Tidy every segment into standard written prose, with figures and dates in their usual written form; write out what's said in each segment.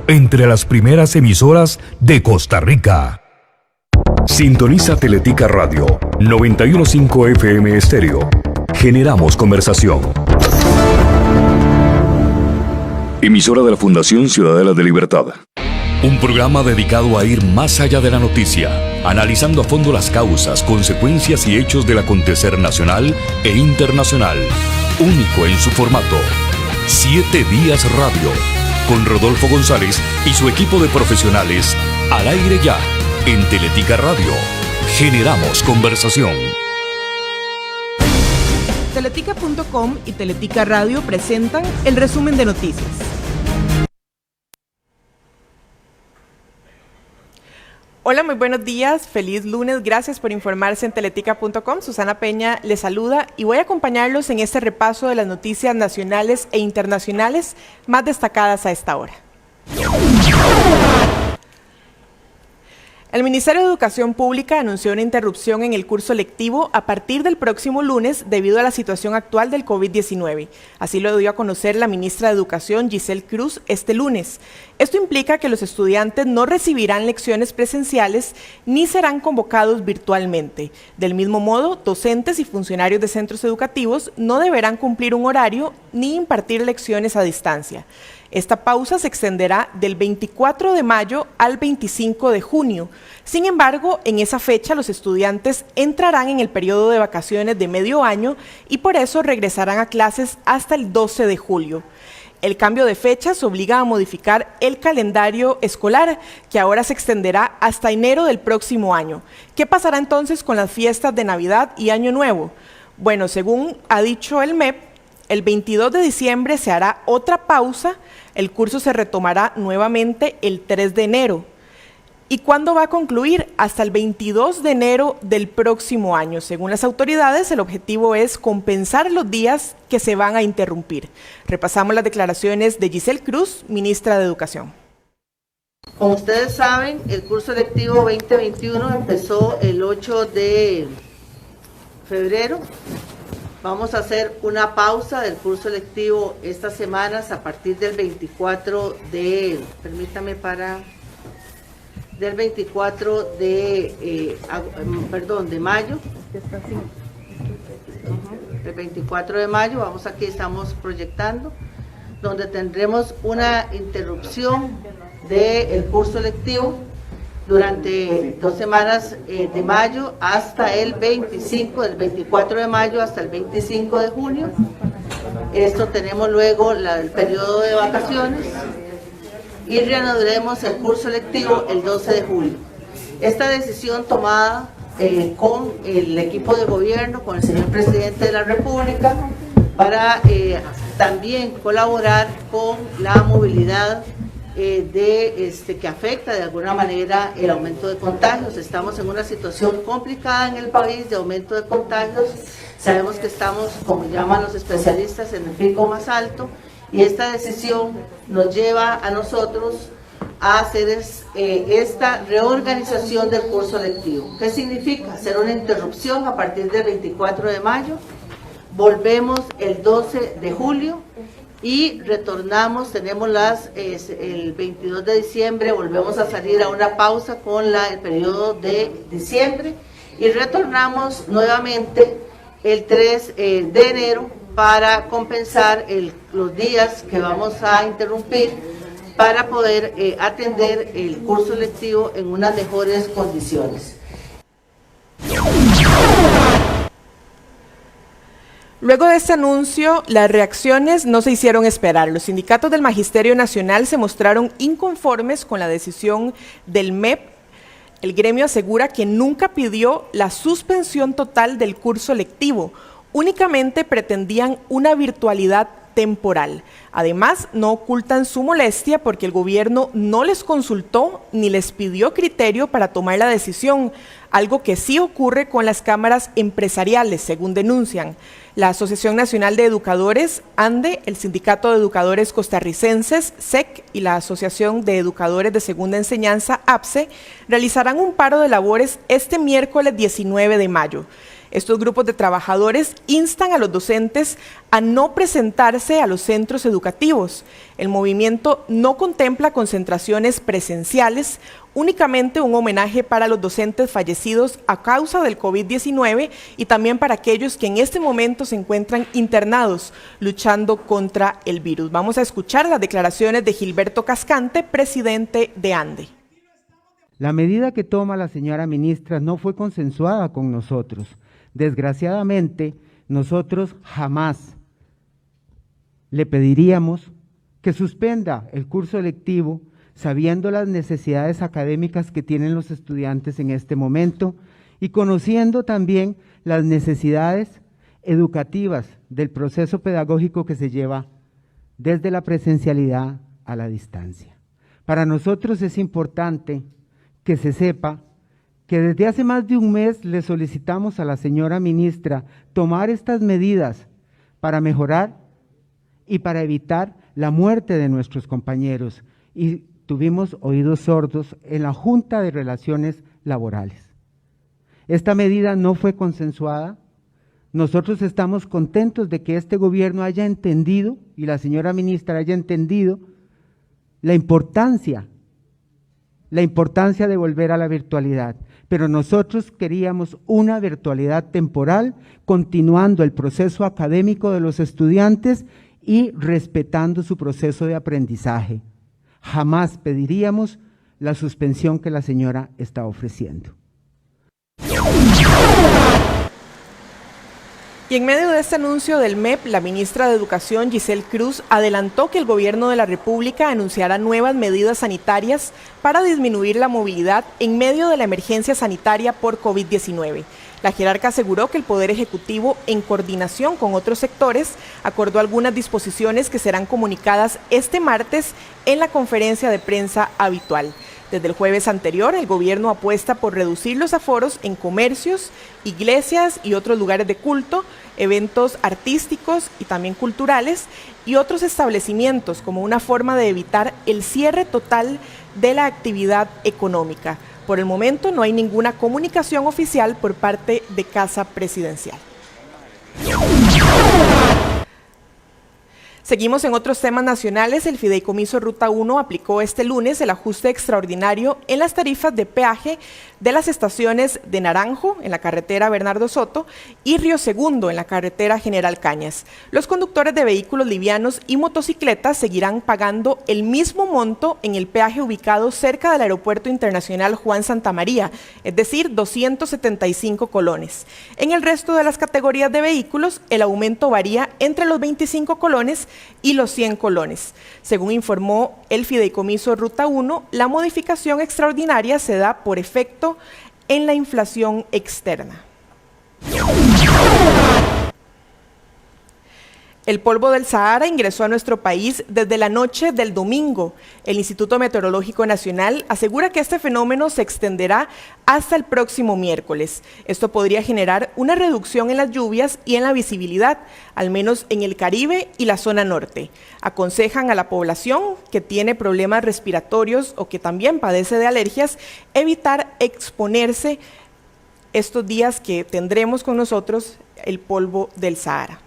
Entre las primeras emisoras de Costa Rica. Sintoniza Teletica Radio 91.5 FM Estéreo. Generamos conversación. Emisora de la Fundación Ciudadela de Libertad. Un programa dedicado a ir más allá de la noticia, analizando a fondo las causas, consecuencias y hechos del acontecer nacional e internacional. Único en su formato. 7 Días Radio. Con Rodolfo González y su equipo de profesionales, al aire ya, en Teletica Radio. Generamos conversación. Teletica.com y Teletica Radio presentan el resumen de noticias. Hola, muy buenos días, feliz lunes, gracias por informarse en Teletica.com. Susana Peña les saluda y voy a acompañarlos en este repaso de las noticias nacionales e internacionales más destacadas a esta hora. El Ministerio de Educación Pública anunció una interrupción en el curso lectivo a partir del próximo lunes debido a la situación actual del COVID-19. Así lo dio a conocer la ministra de Educación, Giselle Cruz, este lunes. Esto implica que los estudiantes no recibirán lecciones presenciales ni serán convocados virtualmente. Del mismo modo, docentes y funcionarios de centros educativos no deberán cumplir un horario ni impartir lecciones a distancia. Esta pausa se extenderá del 24 de mayo al 25 de junio. Sin embargo, en esa fecha los estudiantes entrarán en el periodo de vacaciones de medio año y por eso regresarán a clases hasta el 12 de julio. El cambio de fechas obliga a modificar el calendario escolar, que ahora se extenderá hasta enero del próximo año. ¿Qué pasará entonces con las fiestas de Navidad y Año Nuevo? Bueno, según ha dicho el MEP, el 22 de diciembre se hará otra pausa, el curso se retomará nuevamente el 3 de enero. ¿Y cuándo va a concluir? Hasta el 22 de enero del próximo año. Según las autoridades, el objetivo es compensar los días que se van a interrumpir. Repasamos las declaraciones de Giselle Cruz, ministra de Educación. Como ustedes saben, el curso lectivo 2021 empezó el 8 de febrero. Vamos a hacer una pausa del curso lectivo estas semanas a partir del 24 de, del 24 de mayo. El 24 de mayo, aquí estamos proyectando, donde tendremos una interrupción del curso lectivo durante 2 semanas de mayo hasta el 25, del 24 de mayo hasta el 25 de junio. Esto tenemos luego el periodo de vacaciones y reanudaremos el curso lectivo el 12 de julio. Esta decisión tomada con el equipo de gobierno, con el señor presidente de la República, para también colaborar con la movilidad que afecta de alguna manera el aumento de contagios. Estamos en una situación complicada en el país de aumento de contagios. Sabemos que estamos, como llaman los especialistas, en el pico más alto, y esta decisión nos lleva a nosotros a hacer esta reorganización del curso lectivo. ¿Qué significa? Hacer una interrupción a partir del 24 de mayo, volvemos el 12 de julio, y retornamos, tenemos el 22 de diciembre, volvemos a salir a una pausa con el periodo de diciembre y retornamos nuevamente el 3 de enero para compensar los días que vamos a interrumpir para poder atender el curso lectivo en unas mejores condiciones. Luego de este anuncio, las reacciones no se hicieron esperar. Los sindicatos del Magisterio Nacional se mostraron inconformes con la decisión del MEP. El gremio asegura que nunca pidió la suspensión total del curso lectivo, únicamente pretendían una virtualidad temporal. Además, no ocultan su molestia porque el gobierno no les consultó ni les pidió criterio para tomar la decisión, algo que sí ocurre con las cámaras empresariales, según denuncian. La Asociación Nacional de Educadores, ANDE, el Sindicato de Educadores Costarricenses, SEC, y la Asociación de Educadores de Segunda Enseñanza, APSE, realizarán un paro de labores este miércoles 19 de mayo. Estos grupos de trabajadores instan a los docentes a no presentarse a los centros educativos. El movimiento no contempla concentraciones presenciales, únicamente un homenaje para los docentes fallecidos a causa del COVID-19 y también para aquellos que en este momento se encuentran internados luchando contra el virus. Vamos a escuchar las declaraciones de Gilberto Cascante, presidente de ANDE. La medida que toma la señora ministra no fue consensuada con nosotros. Desgraciadamente, nosotros jamás le pediríamos que suspenda el curso lectivo sabiendo las necesidades académicas que tienen los estudiantes en este momento y conociendo también las necesidades educativas del proceso pedagógico que se lleva desde la presencialidad a la distancia. Para nosotros es importante que se sepa que desde hace más de un mes le solicitamos a la señora ministra tomar estas medidas para mejorar y para evitar la muerte de nuestros compañeros, y tuvimos oídos sordos en la Junta de Relaciones Laborales. Esta medida no fue consensuada. Nosotros estamos contentos de que este gobierno haya entendido y la señora ministra haya entendido la importancia de volver a la virtualidad, pero nosotros queríamos una virtualidad temporal, continuando el proceso académico de los estudiantes y respetando su proceso de aprendizaje. Jamás pediríamos la suspensión que la señora está ofreciendo. Y en medio de este anuncio del MEP, la ministra de Educación, Giselle Cruz, adelantó que el gobierno de la República anunciará nuevas medidas sanitarias para disminuir la movilidad en medio de la emergencia sanitaria por COVID-19. La jerarca aseguró que el Poder Ejecutivo, en coordinación con otros sectores, acordó algunas disposiciones que serán comunicadas este martes en la conferencia de prensa habitual. Desde el jueves anterior, el gobierno apuesta por reducir los aforos en comercios, iglesias y otros lugares de culto, eventos artísticos y también culturales y otros establecimientos como una forma de evitar el cierre total de la actividad económica. Por el momento no hay ninguna comunicación oficial por parte de Casa Presidencial. Seguimos en otros temas nacionales. El Fideicomiso Ruta 1 aplicó este lunes el ajuste extraordinario en las tarifas de peaje de las estaciones de Naranjo, en la carretera Bernardo Soto, y Río Segundo, en la carretera General Cañas. Los conductores de vehículos livianos y motocicletas seguirán pagando el mismo monto en el peaje ubicado cerca del Aeropuerto Internacional Juan Santamaría, es decir, 275 colones. En el resto de las categorías de vehículos, el aumento varía entre los 25 colones y los 100 colones. Según informó el Fideicomiso Ruta 1, la modificación extraordinaria se da por efecto en la inflación externa. El polvo del Sahara ingresó a nuestro país desde la noche del domingo. El Instituto Meteorológico Nacional asegura que este fenómeno se extenderá hasta el próximo miércoles. Esto podría generar una reducción en las lluvias y en la visibilidad, al menos en el Caribe y la zona norte. Aconsejan a la población que tiene problemas respiratorios o que también padece de alergias evitar exponerse estos días que tendremos con nosotros el polvo del Sahara.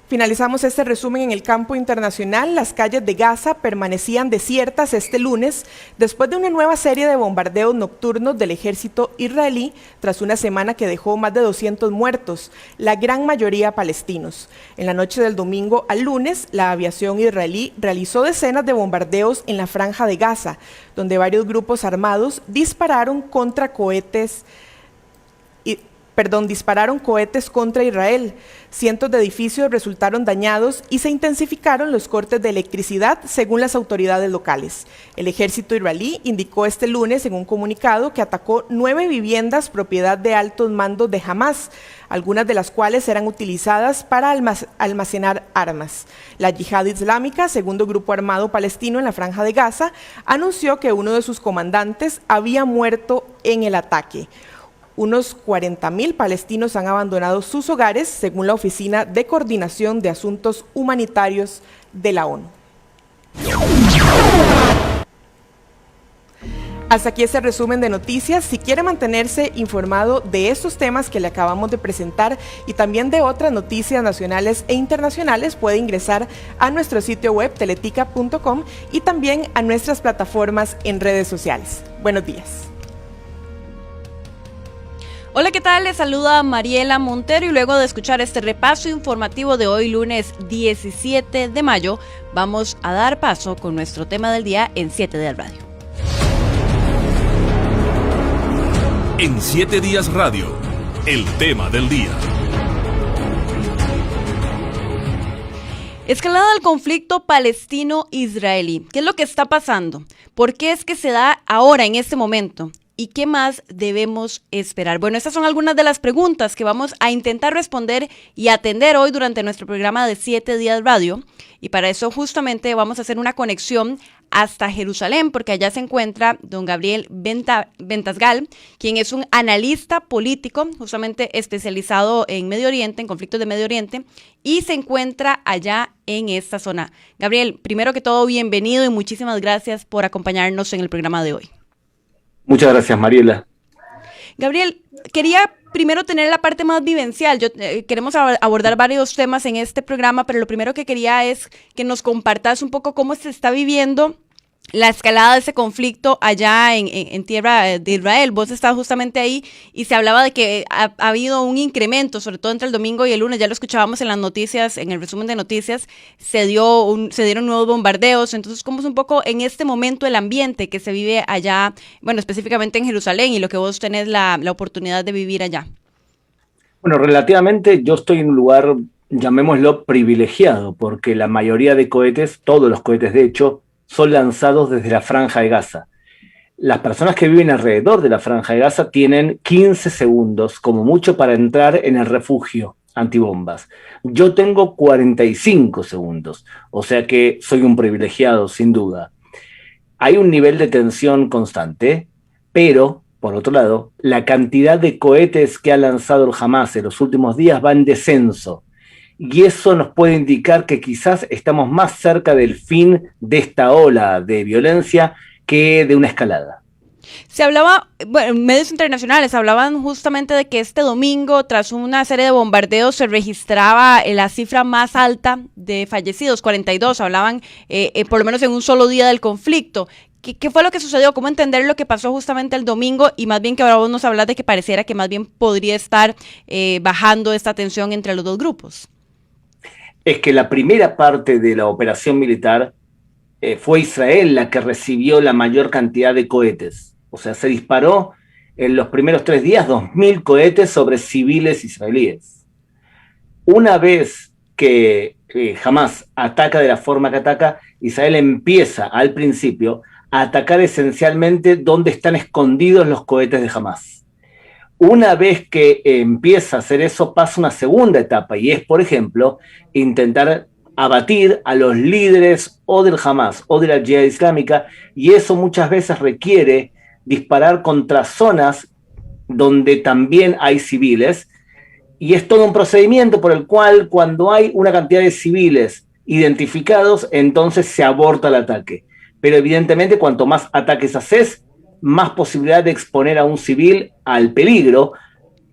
Finalizamos este resumen en el campo internacional. Las calles de Gaza permanecían desiertas este lunes después de una nueva serie de bombardeos nocturnos del ejército israelí tras una semana que dejó más de 200 muertos, la gran mayoría palestinos. En la noche del domingo al lunes, la aviación israelí realizó decenas de bombardeos en la franja de Gaza, donde varios grupos armados dispararon cohetes contra Israel. Cientos de edificios resultaron dañados y se intensificaron los cortes de electricidad, según las autoridades locales. El ejército israelí indicó este lunes en un comunicado que atacó 9 viviendas propiedad de altos mandos de Hamás, algunas de las cuales eran utilizadas para almacenar armas. La Yihad Islámica, segundo grupo armado palestino en la Franja de Gaza, anunció que uno de sus comandantes había muerto en el ataque. Unos 40.000 palestinos han abandonado sus hogares, según la Oficina de Coordinación de Asuntos Humanitarios de la ONU. Hasta aquí este resumen de noticias. Si quiere mantenerse informado de estos temas que le acabamos de presentar y también de otras noticias nacionales e internacionales, puede ingresar a nuestro sitio web teletica.com y también a nuestras plataformas en redes sociales. Buenos días. Hola, ¿qué tal? Les saluda Mariela Montero y luego de escuchar este repaso informativo de hoy, lunes 17 de mayo, vamos a dar paso con nuestro tema del día en 7 Días Radio. En 7 Días Radio, el tema del día. Escalada del conflicto palestino-israelí. ¿Qué es lo que está pasando? ¿Por qué es que se da ahora, en este momento? ¿Y qué más debemos esperar? Bueno, estas son algunas de las preguntas que vamos a intentar responder y atender hoy durante nuestro programa de 7 Días Radio. Y para eso justamente vamos a hacer una conexión hasta Jerusalén, porque allá se encuentra don Gabriel Ventasgal, quien es un analista político, justamente especializado en Medio Oriente, en conflictos de Medio Oriente, y se encuentra allá en esta zona. Gabriel, primero que todo, bienvenido y muchísimas gracias por acompañarnos en el programa de hoy. Muchas gracias, Mariela. Gabriel, quería primero tener la parte más vivencial. Queremos abordar varios temas en este programa, pero lo primero que quería es que nos compartas un poco cómo se está viviendo la escalada de ese conflicto allá en tierra de Israel. Vos estás justamente ahí y se hablaba de que ha habido un incremento, sobre todo entre el domingo y el lunes. Ya lo escuchábamos en las noticias, en el resumen de noticias, se dieron nuevos bombardeos. Entonces, ¿cómo es un poco en este momento el ambiente que se vive allá, bueno, específicamente en Jerusalén y lo que vos tenés la oportunidad de vivir allá? Bueno, relativamente yo estoy en un lugar, llamémoslo privilegiado, porque la mayoría de cohetes, todos los cohetes de hecho, son lanzados desde la Franja de Gaza. Las personas que viven alrededor de la Franja de Gaza tienen 15 segundos, como mucho, para entrar en el refugio antibombas. Yo tengo 45 segundos, o sea que soy un privilegiado, sin duda. Hay un nivel de tensión constante, pero, por otro lado, la cantidad de cohetes que ha lanzado el Hamas en los últimos días va en descenso. Y eso nos puede indicar que quizás estamos más cerca del fin de esta ola de violencia que de una escalada. Se hablaba, bueno, medios internacionales hablaban justamente de que este domingo, tras una serie de bombardeos, se registraba la cifra más alta de fallecidos, 42, hablaban por lo menos en un solo día del conflicto. ¿Qué fue lo que sucedió? ¿Cómo entender lo que pasó justamente el domingo? Y más bien que ahora vos nos hablas de que pareciera que más bien podría estar bajando esta tensión entre los dos grupos. Es que la primera parte de la operación militar fue Israel la que recibió la mayor cantidad de cohetes. O sea, se disparó en los primeros 3 días 2.000 cohetes sobre civiles israelíes. Una vez que Hamas ataca de la forma que ataca, Israel empieza al principio a atacar esencialmente donde están escondidos los cohetes de Hamas. Una vez que empieza a hacer eso, pasa una segunda etapa, y es, por ejemplo, intentar abatir a los líderes o del Hamas o de la Yihad Islámica, y eso muchas veces requiere disparar contra zonas donde también hay civiles, y es todo un procedimiento por el cual, cuando hay una cantidad de civiles identificados, entonces se aborta el ataque. Pero evidentemente, cuanto más ataques haces, más posibilidad de exponer a un civil al peligro,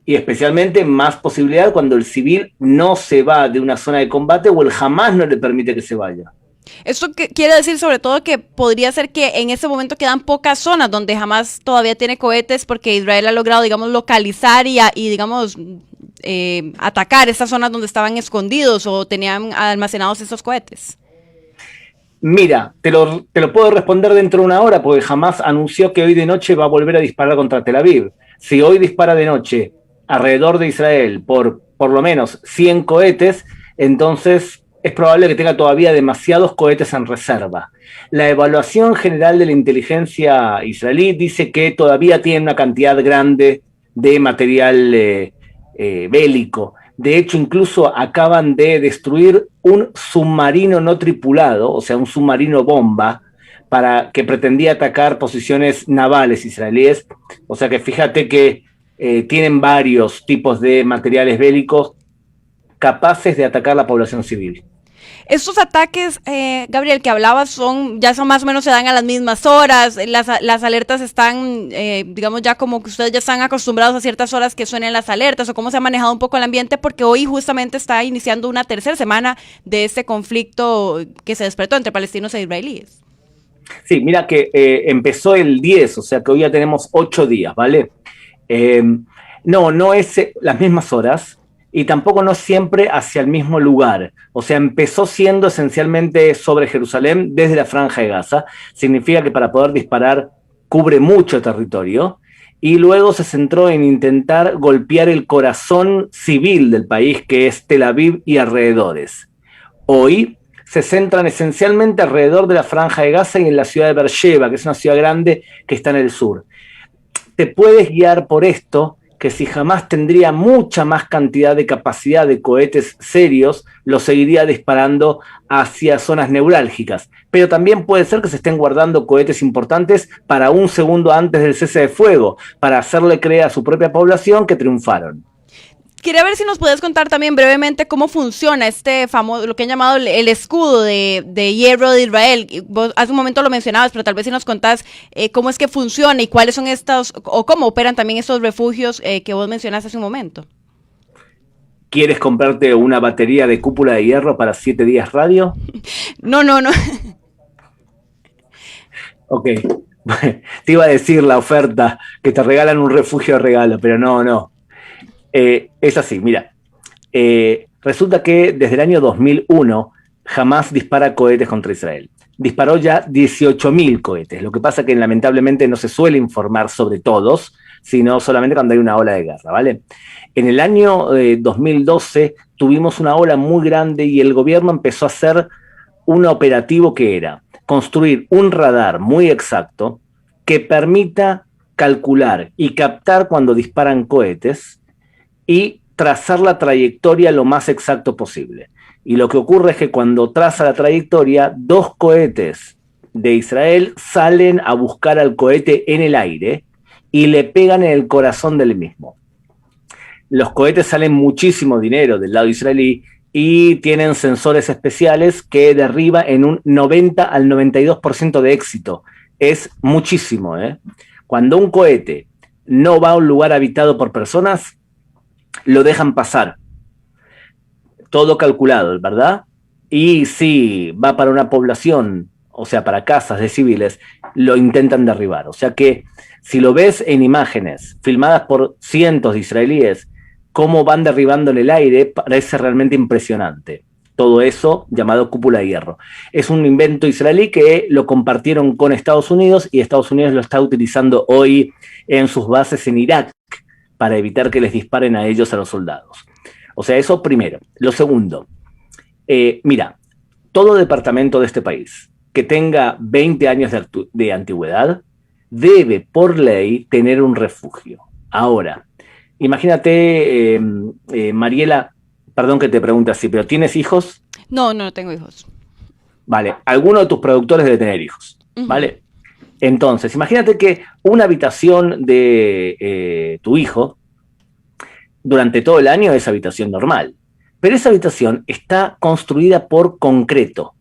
y especialmente más posibilidad cuando el civil no se va de una zona de combate o el Hamas no le permite que se vaya. Esto quiere decir sobre todo que podría ser que en ese momento quedan pocas zonas donde Hamas todavía tiene cohetes, porque Israel ha logrado, digamos, localizar y digamos, atacar esas zonas donde estaban escondidos o tenían almacenados esos cohetes. Mira, te lo puedo responder dentro de una hora, porque Hamas anunció que hoy de noche va a volver a disparar contra Tel Aviv. Si hoy dispara de noche alrededor de Israel por lo menos 100 cohetes, entonces es probable que tenga todavía demasiados cohetes en reserva. La evaluación general de la inteligencia israelí dice que todavía tiene una cantidad grande de material bélico. De hecho, incluso acaban de destruir un submarino no tripulado, o sea, un submarino bomba, que pretendía atacar posiciones navales israelíes. O sea que fíjate que tienen varios tipos de materiales bélicos capaces de atacar la población civil. Estos ataques, Gabriel, que hablabas, ya son más o menos, se dan a las mismas horas, las alertas están, digamos, ya como que ustedes ya están acostumbrados a ciertas horas que suenen las alertas, o cómo se ha manejado un poco el ambiente, porque hoy justamente está iniciando una tercera semana de este conflicto que se despertó entre palestinos e israelíes. Sí, mira que empezó el 10, o sea que hoy ya tenemos 8 días, ¿vale? No es las mismas horas, y tampoco no siempre hacia el mismo lugar. O sea, empezó siendo esencialmente sobre Jerusalén desde la Franja de Gaza. Significa que para poder disparar cubre mucho territorio. Y luego se centró en intentar golpear el corazón civil del país, que es Tel Aviv y alrededores. Hoy se centran esencialmente alrededor de la Franja de Gaza y en la ciudad de Beersheba, que es una ciudad grande que está en el sur. Te puedes guiar por esto, que si Hamás tendría mucha más cantidad de capacidad de cohetes serios, lo seguiría disparando hacia zonas neurálgicas. Pero también puede ser que se estén guardando cohetes importantes para un segundo antes del cese de fuego, para hacerle creer a su propia población que triunfaron. Quería ver si nos puedes contar también brevemente cómo funciona este famoso, lo que han llamado el escudo de hierro de Israel. Vos hace un momento lo mencionabas, pero tal vez si nos contás cómo es que funciona y cuáles son estos, o cómo operan también estos refugios que vos mencionaste hace un momento. ¿Quieres comprarte una batería de cúpula de hierro para 7 días radio? No. Ok, te iba a decir la oferta, que te regalan un refugio de regalo, pero no. Es así, mira, resulta que desde el año 2001 Hamás dispara cohetes contra Israel. Disparó ya 18.000 cohetes. Lo que pasa que lamentablemente no se suele informar sobre todos, sino solamente cuando hay una ola de guerra, ¿vale? En el año 2012 tuvimos una ola muy grande y el gobierno empezó a hacer un operativo que era construir un radar muy exacto que permita calcular y captar cuando disparan cohetes y trazar la trayectoria lo más exacto posible. Y lo que ocurre es que cuando traza la trayectoria, 2 cohetes de Israel salen a buscar al cohete en el aire y le pegan en el corazón del mismo. Los cohetes salen muchísimo dinero del lado israelí y tienen sensores especiales que derriba en un 90 al 92% de éxito. Es muchísimo, ¿eh? Cuando un cohete no va a un lugar habitado por personas, lo dejan pasar. Todo calculado, ¿verdad? Y si va para una población, o sea, para casas de civiles, lo intentan derribar. O sea que si lo ves en imágenes filmadas por cientos de israelíes, cómo van derribando en el aire, parece realmente impresionante. Todo eso llamado cúpula de hierro. Es un invento israelí que lo compartieron con Estados Unidos y Estados Unidos lo está utilizando hoy en sus bases en Irak, para evitar que les disparen a ellos, a los soldados. O sea, eso primero. Lo segundo, mira, todo departamento de este país que tenga 20 años de antigüedad debe, por ley, tener un refugio. Ahora, imagínate, Mariela, perdón que te pregunte así, pero ¿tienes hijos? No tengo hijos. Vale, alguno de tus productores debe tener hijos, ¿vale? Entonces, imagínate que una habitación de tu hijo durante todo el año es habitación normal, pero esa habitación está construida por concreto,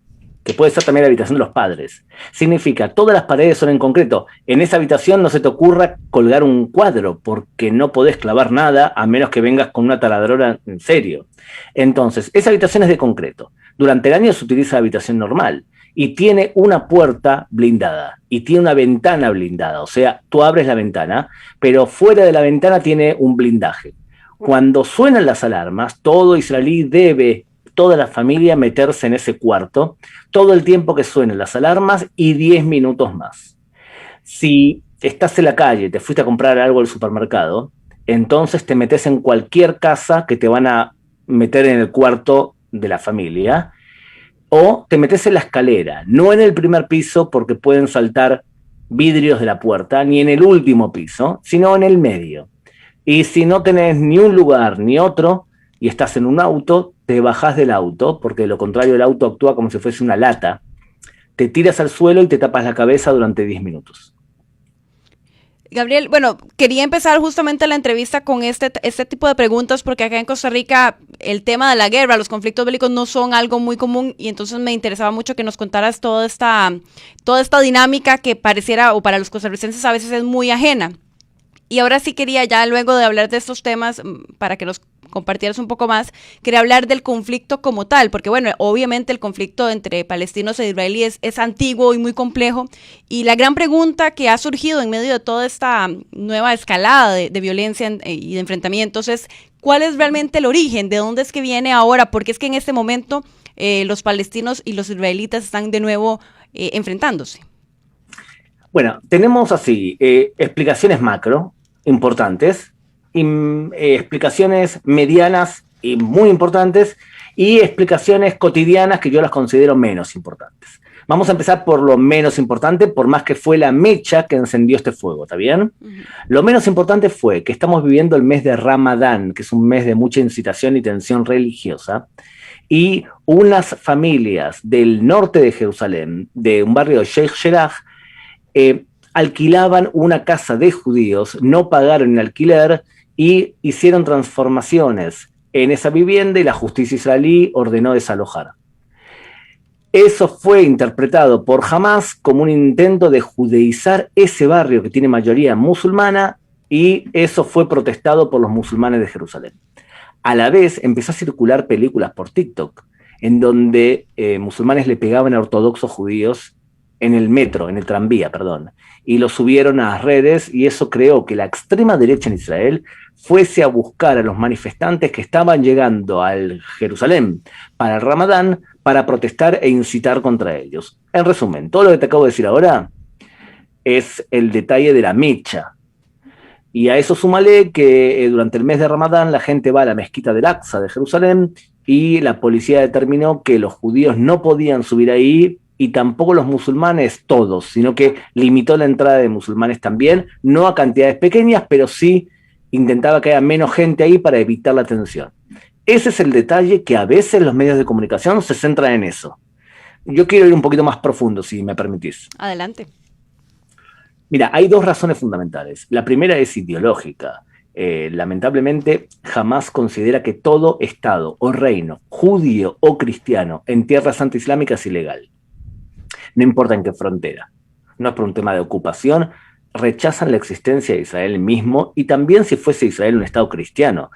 que puede ser también la habitación de los padres. Significa, todas las paredes son en concreto. En esa habitación no se te ocurra colgar un cuadro, porque no podés clavar nada a menos que vengas con una taladradora en serio. Entonces, esa habitación es de concreto. Durante el año se utiliza habitación normal. Y tiene una puerta blindada y tiene una ventana blindada. O sea, tú abres la ventana, pero fuera de la ventana tiene un blindaje. Cuando suenan las alarmas, todo israelí debe, toda la familia, meterse en ese cuarto todo el tiempo que suenen las alarmas y 10 minutos más. Si estás en la calle, te fuiste a comprar algo al supermercado, entonces te metes en cualquier casa que te van a meter en el cuarto de la familia, o te metes en la escalera, no en el primer piso porque pueden saltar vidrios de la puerta, ni en el último piso, sino en el medio. Y si no tenés ni un lugar ni otro y estás en un auto, te bajás del auto, porque de lo contrario el auto actúa como si fuese una lata, te tiras al suelo y te tapas la cabeza durante 10 minutos. Gabriel, bueno, quería empezar justamente la entrevista con este tipo de preguntas porque acá en Costa Rica el tema de la guerra, los conflictos bélicos no son algo muy común y entonces me interesaba mucho que nos contaras toda esta dinámica que pareciera o para los costarricenses a veces es muy ajena. Y ahora sí quería ya luego de hablar de estos temas, para que nos compartieras un poco más, quería hablar del conflicto como tal, porque bueno, obviamente el conflicto entre palestinos e israelíes es antiguo y muy complejo, y la gran pregunta que ha surgido en medio de toda esta nueva escalada de violencia y de enfrentamientos es, ¿cuál es realmente el origen? ¿De dónde es que viene ahora? Porque es que en este momento los palestinos y los israelitas están de nuevo enfrentándose. Bueno, tenemos así explicaciones macro importantes, explicaciones medianas y muy importantes, y explicaciones cotidianas que yo las considero menos importantes. Vamos a empezar por lo menos importante, por más que fue la mecha que encendió este fuego, ¿está bien? Uh-huh. Lo menos importante fue que estamos viviendo el mes de Ramadán, que es un mes de mucha incitación y tensión religiosa, y unas familias del norte de Jerusalén, de un barrio de Sheikh Jarrah, alquilaban una casa de judíos, no pagaron el alquiler y hicieron transformaciones en esa vivienda y la justicia israelí ordenó desalojar. Eso fue interpretado por Hamás como un intento de judeizar ese barrio que tiene mayoría musulmana, y eso fue protestado por los musulmanes de Jerusalén. A la vez empezó a circular películas por TikTok en donde musulmanes le pegaban a ortodoxos judíos en el metro, en el tranvía, perdón, y lo subieron a las redes, y eso creó que la extrema derecha en Israel fuese a buscar a los manifestantes que estaban llegando al Jerusalén para el Ramadán para protestar e incitar contra ellos. En resumen, todo lo que te acabo de decir ahora es el detalle de la mecha. Y a eso súmale que durante el mes de Ramadán la gente va a la mezquita del Aqsa de Jerusalén y la policía determinó que los judíos no podían subir ahí y tampoco los musulmanes todos, sino que limitó la entrada de musulmanes también, no a cantidades pequeñas, pero sí intentaba que haya menos gente ahí para evitar la tensión. Ese es el detalle, que a veces los medios de comunicación se centran en eso. Yo quiero ir un poquito más profundo, si me permitís. Adelante. Mira, hay dos razones fundamentales. La primera es ideológica. Lamentablemente, Hamás considera que todo Estado o reino, judío o cristiano, en Tierra Santa Islámica es ilegal. No importa en qué frontera. No es por un tema de ocupación. Rechazan la existencia de Israel mismo, y también si fuese Israel un Estado cristiano,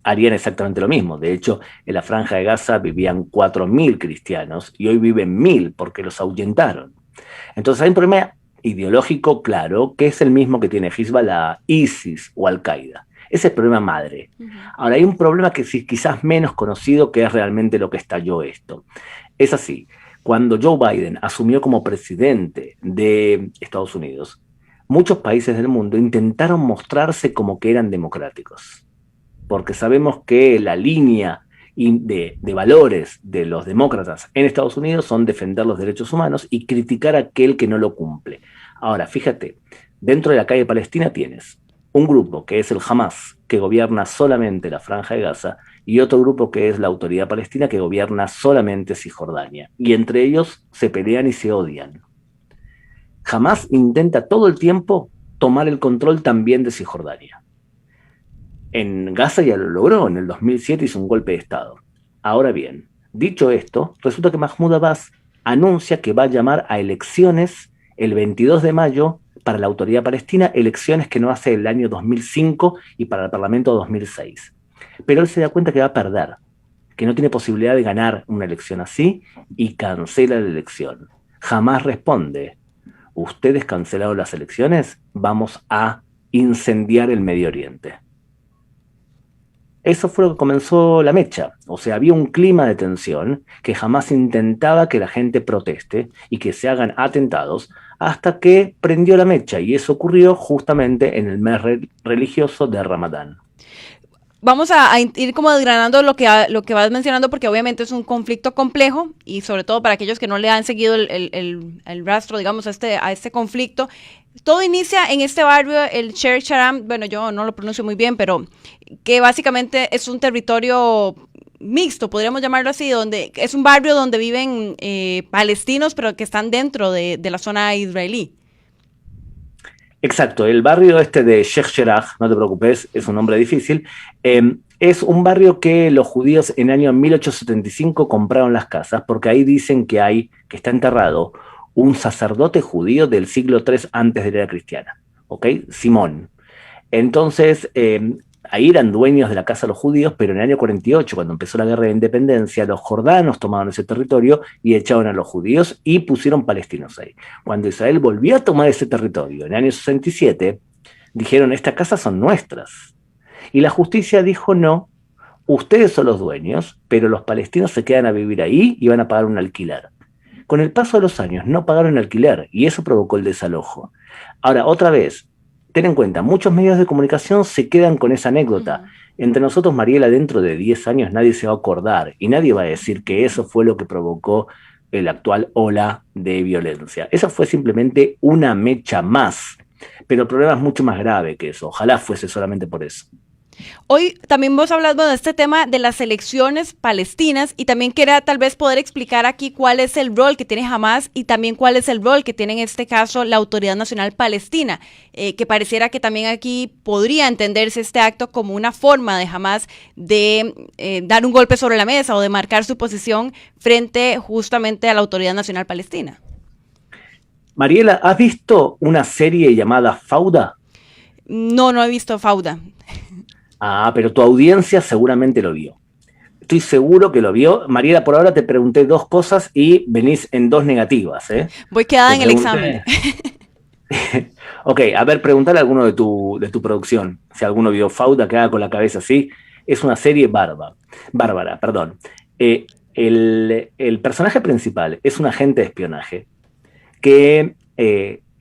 harían exactamente lo mismo. De hecho, en la Franja de Gaza vivían 4.000 cristianos y hoy viven 1.000 porque los ahuyentaron. Entonces hay un problema ideológico claro, que es el mismo que tiene Hezbollah, ISIS o Al-Qaeda. Ese es el problema madre. Uh-huh. Ahora hay un problema que es quizás menos conocido, que es realmente lo que estalló esto. Es así. Cuando Joe Biden asumió como presidente de Estados Unidos, muchos países del mundo intentaron mostrarse como que eran democráticos, porque sabemos que la línea de valores de los demócratas en Estados Unidos son defender los derechos humanos y criticar a aquel que no lo cumple. Ahora, fíjate, dentro de la calle Palestina tienes un grupo que es el Hamás, que gobierna solamente la Franja de Gaza, y otro grupo que es la Autoridad Palestina, que gobierna solamente Cisjordania. Y entre ellos se pelean y se odian. Hamás intenta todo el tiempo tomar el control también de Cisjordania. En Gaza ya lo logró, en el 2007 hizo un golpe de Estado. Ahora bien, dicho esto, resulta que Mahmoud Abbas anuncia que va a llamar a elecciones el 22 de mayo para la Autoridad Palestina, elecciones que no hace el año 2005 y para el Parlamento 2006. Pero él se da cuenta que va a perder, que no tiene posibilidad de ganar una elección así, y cancela la elección. Jamás responde: ustedes cancelaron las elecciones, vamos a incendiar el Medio Oriente. Eso fue lo que comenzó la mecha. O sea, había un clima de tensión que jamás intentaba que la gente proteste y que se hagan atentados, hasta que prendió la mecha, y eso ocurrió justamente en el mes religioso de Ramadán. Vamos a ir como desgranando lo que vas mencionando, porque obviamente es un conflicto complejo, y sobre todo para aquellos que no le han seguido el rastro, digamos, a este conflicto. Todo inicia en este barrio, el Sheikh Jarrah, bueno, yo no lo pronuncio muy bien, pero que básicamente es un territorio mixto, podríamos llamarlo así, donde es un barrio donde viven palestinos, pero que están dentro de la zona israelí. Exacto, el barrio este de Sheikh Jarrah, no te preocupes, es un nombre difícil, es un barrio que los judíos en el año 1875 compraron las casas, porque ahí dicen que está enterrado un sacerdote judío del siglo III antes de la era cristiana, ¿ok? Simón. Entonces, ahí eran dueños de la casa los judíos, pero en el año 48, cuando empezó la guerra de independencia, los jordanos tomaron ese territorio y echaron a los judíos y pusieron palestinos ahí. Cuando Israel volvió a tomar ese territorio en el año 67, dijeron, estas casas son nuestras. Y la justicia dijo, no, ustedes son los dueños, pero los palestinos se quedan a vivir ahí y van a pagar un alquiler. Con el paso de los años no pagaron alquiler y eso provocó el desalojo. Ahora, otra vez, ten en cuenta, muchos medios de comunicación se quedan con esa anécdota. Entre nosotros, Mariela, dentro de 10 años nadie se va a acordar y nadie va a decir que eso fue lo que provocó la actual ola de violencia. Eso fue simplemente una mecha más, pero el problema es mucho más grave que eso. Ojalá fuese solamente por eso. Hoy también vos hablas de este tema de las elecciones palestinas y también quería tal vez poder explicar aquí cuál es el rol que tiene Hamás y también cuál es el rol que tiene en este caso la Autoridad Nacional Palestina, que pareciera que también aquí podría entenderse este acto como una forma de Hamás de dar un golpe sobre la mesa o de marcar su posición frente justamente a la Autoridad Nacional Palestina. Mariela, ¿has visto una serie llamada Fauda? No he visto Fauda. Ah, pero tu audiencia seguramente lo vio. Estoy seguro que lo vio. Mariela, por ahora te pregunté 2 cosas y venís en 2 negativas, ¿eh? Voy quedada en el examen. Ok, a ver, preguntale a alguno de tu producción, si alguno vio Fauda, que haga con la cabeza así. Es una serie bárbara. El personaje principal es un agente de espionaje que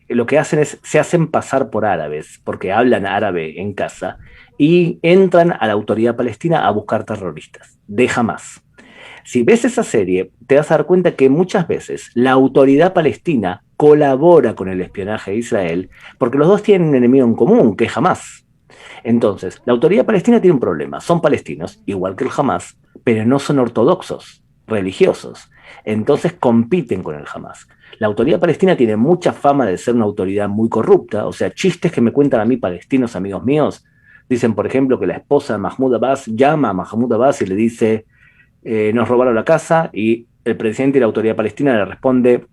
lo que hacen es, se hacen pasar por árabes, porque hablan árabe en casa, y entran a la autoridad palestina a buscar terroristas, de Hamás. Si ves esa serie, te vas a dar cuenta que muchas veces la autoridad palestina colabora con el espionaje de Israel, porque los dos tienen un enemigo en común, que es Hamás. Entonces, la autoridad palestina tiene un problema, son palestinos, igual que el Hamás, pero no son ortodoxos, religiosos. Entonces compiten con el Hamás. La autoridad palestina tiene mucha fama de ser una autoridad muy corrupta, o sea, chistes que me cuentan a mí palestinos, amigos míos. Dicen, por ejemplo, que la esposa de Mahmoud Abbas llama a Mahmoud Abbas y le dice, nos robaron la casa, y el presidente de la autoridad palestina le responde,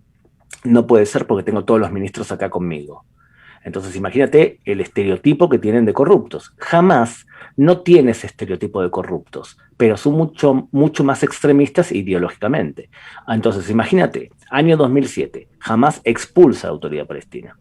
no puede ser porque tengo todos los ministros acá conmigo. Entonces imagínate el estereotipo que tienen de corruptos. Hamás no tiene ese estereotipo de corruptos, pero son mucho más extremistas ideológicamente. Entonces imagínate, año 2007, Hamás expulsa a la autoridad palestina.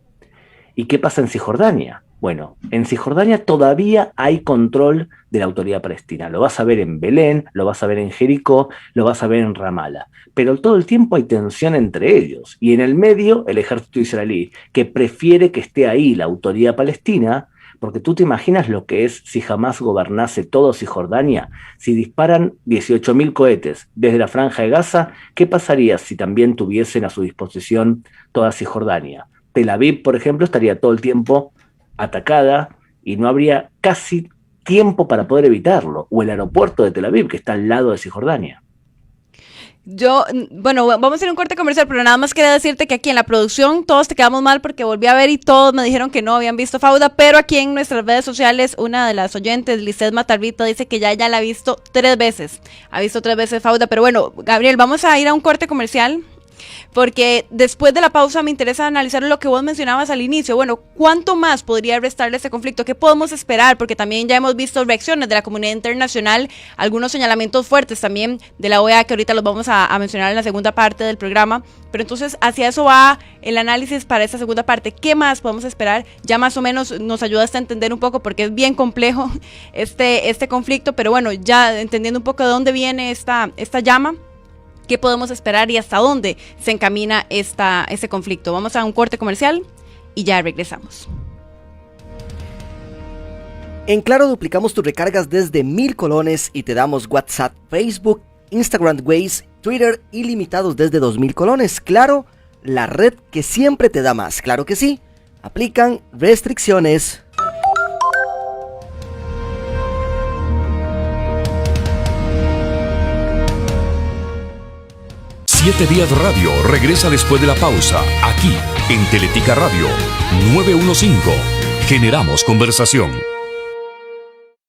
¿Y qué pasa en Cisjordania? Bueno, en Cisjordania todavía hay control de la autoridad palestina. Lo vas a ver en Belén, lo vas a ver en Jericó, lo vas a ver en Ramallah. Pero todo el tiempo hay tensión entre ellos. Y en el medio, el ejército israelí, que prefiere que esté ahí la autoridad palestina, porque tú te imaginas lo que es si Hamás gobernase todo Cisjordania, si disparan 18.000 cohetes desde la Franja de Gaza, ¿qué pasaría si también tuviesen a su disposición toda Cisjordania? Tel Aviv, por ejemplo, estaría todo el tiempo atacada y no habría casi tiempo para poder evitarlo. O el aeropuerto de Tel Aviv, que está al lado de Cisjordania. Bueno, vamos a hacer un corte comercial, pero nada más quería decirte que aquí en la producción todos te quedamos mal porque volví a ver y todos me dijeron que no habían visto Fauda, pero aquí en nuestras redes sociales una de las oyentes, Lizeth Matarvita, dice que ya la ha visto 3 veces. Ha visto 3 veces Fauda, pero bueno, Gabriel, vamos a ir a un corte comercial. Porque después de la pausa me interesa analizar lo que vos mencionabas al inicio. Bueno, ¿cuánto más podría restarle este conflicto? ¿Qué podemos esperar? Porque también ya hemos visto reacciones de la comunidad internacional, algunos señalamientos fuertes también de la OEA, que ahorita los vamos a mencionar en la segunda parte del programa. Pero entonces hacia eso va el análisis para esta segunda parte. ¿Qué más podemos esperar? Ya más o menos nos ayudaste a entender un poco, porque es bien complejo este conflicto, pero bueno, ya entendiendo un poco de dónde viene esta llama, ¿qué podemos esperar y hasta dónde se encamina ese conflicto? Vamos a un corte comercial y ya regresamos. En Claro duplicamos tus recargas desde 1,000 colones y te damos WhatsApp, Facebook, Instagram, Waze, Twitter ilimitados desde 2,000 colones. Claro, la red que siempre te da más. Claro que sí. Aplican restricciones. Siete Días Radio regresa después de la pausa, aquí En Teletica Radio 915 generamos conversación.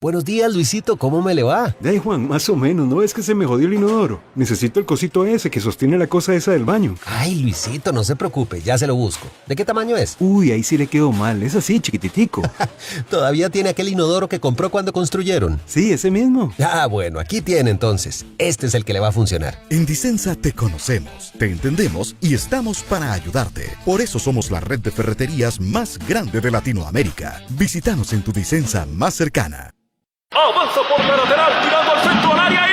Buenos días, Luisito, ¿cómo me le va? Ay, Juan, más o menos, ¿no? Es que se me jodió el inodoro. Necesito el cosito ese que sostiene la cosa esa del baño. Ay, Luisito, no se preocupe, ya se lo busco. ¿De qué tamaño es? Uy, ahí sí le quedó mal, es así, chiquititico. ¿Todavía tiene aquel inodoro que compró cuando construyeron? Sí, ese mismo. Ah, bueno, aquí tiene entonces. Este es el que le va a funcionar. En Disensa te conocemos, te entendemos y estamos para ayudarte. Por eso somos la red de ferreterías más grande de Latinoamérica. Visítanos en tu Disensa más cercana. Avanza por la lateral, tirando al centro al área y...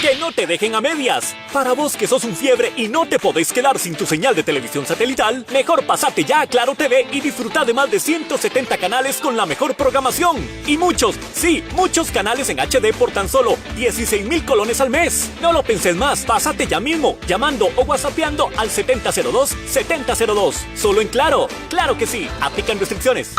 ¡que no te dejen a medias! Para vos que sos un fiebre y no te podés quedar sin tu señal de televisión satelital, mejor pasate ya a Claro TV y disfruta de más de 170 canales con la mejor programación. Y muchos, sí, muchos canales en HD por tan solo 16,000 colones al mes. No lo penses más, pásate ya mismo, llamando o whatsappeando al 7002-7002. Solo en Claro. Claro que sí, aplican restricciones.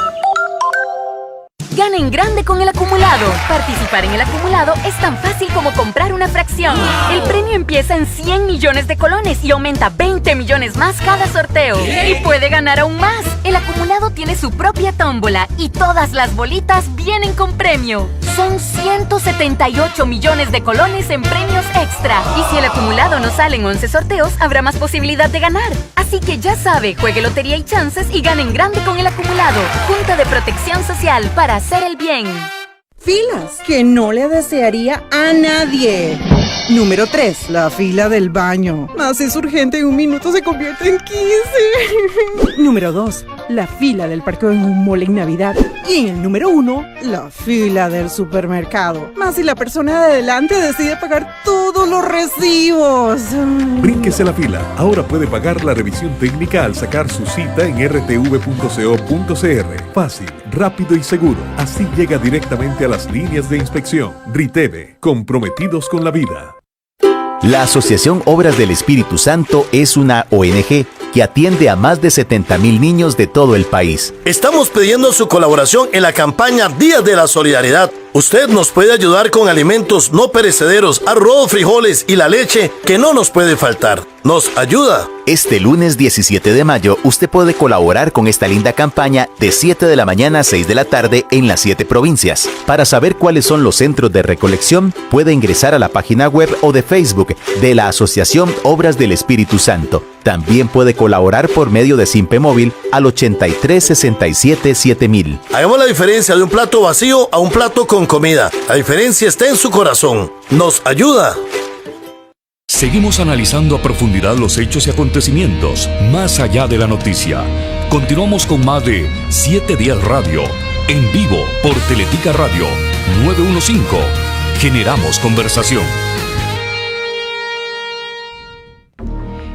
Gana en grande con el acumulado. Participar en el acumulado es tan fácil como comprar una fracción. El premio empieza en 100 millones de colones y aumenta 20 millones más cada sorteo. Y puede ganar aún más. El acumulado tiene su propia tómbola y todas las bolitas vienen con premio. Son 178 millones de colones en premios extra. Y si el acumulado no sale en 11 sorteos, habrá más posibilidad de ganar. Así que ya sabe, juegue Lotería y Chances y gane en grande con el acumulado. Junta de Protección Social para hacer el bien. Filas que no le desearía a nadie. Número 3, la fila del baño. Más es urgente, en un minuto se convierte en 15. Número 2, la fila del parqueo en un mall en Navidad. Y en el número 1, la fila del supermercado. Más si la persona de adelante decide pagar todos los recibos. Brínquese la fila. Ahora puede pagar la revisión técnica al sacar su cita en rtv.co.cr. Fácil, rápido y seguro. Así llega directamente a las líneas de inspección. RITEVE, comprometidos con la vida. La Asociación Obras del Espíritu Santo es una ONG que atiende a más de 70,000 niños de todo el país. Estamos pidiendo su colaboración en la campaña Días de la Solidaridad. Usted nos puede ayudar con alimentos no perecederos, arroz, frijoles y la leche que no nos puede faltar. ¿Nos ayuda? Este lunes 17 de mayo, usted puede colaborar con esta linda campaña de 7 de la mañana a 6 de la tarde en las 7 provincias. Para saber cuáles son los centros de recolección, puede ingresar a la página web o de Facebook de la Asociación Obras del Espíritu Santo. También puede colaborar por medio de Simpe Móvil al 8367-7000. Hagamos la diferencia de un plato vacío a un plato con comida. La diferencia está en su corazón. ¿Nos ayuda? Seguimos analizando a profundidad los hechos y acontecimientos más allá de la noticia. Continuamos con más de 7 Días Radio, en vivo por Teletica Radio 915. Generamos conversación.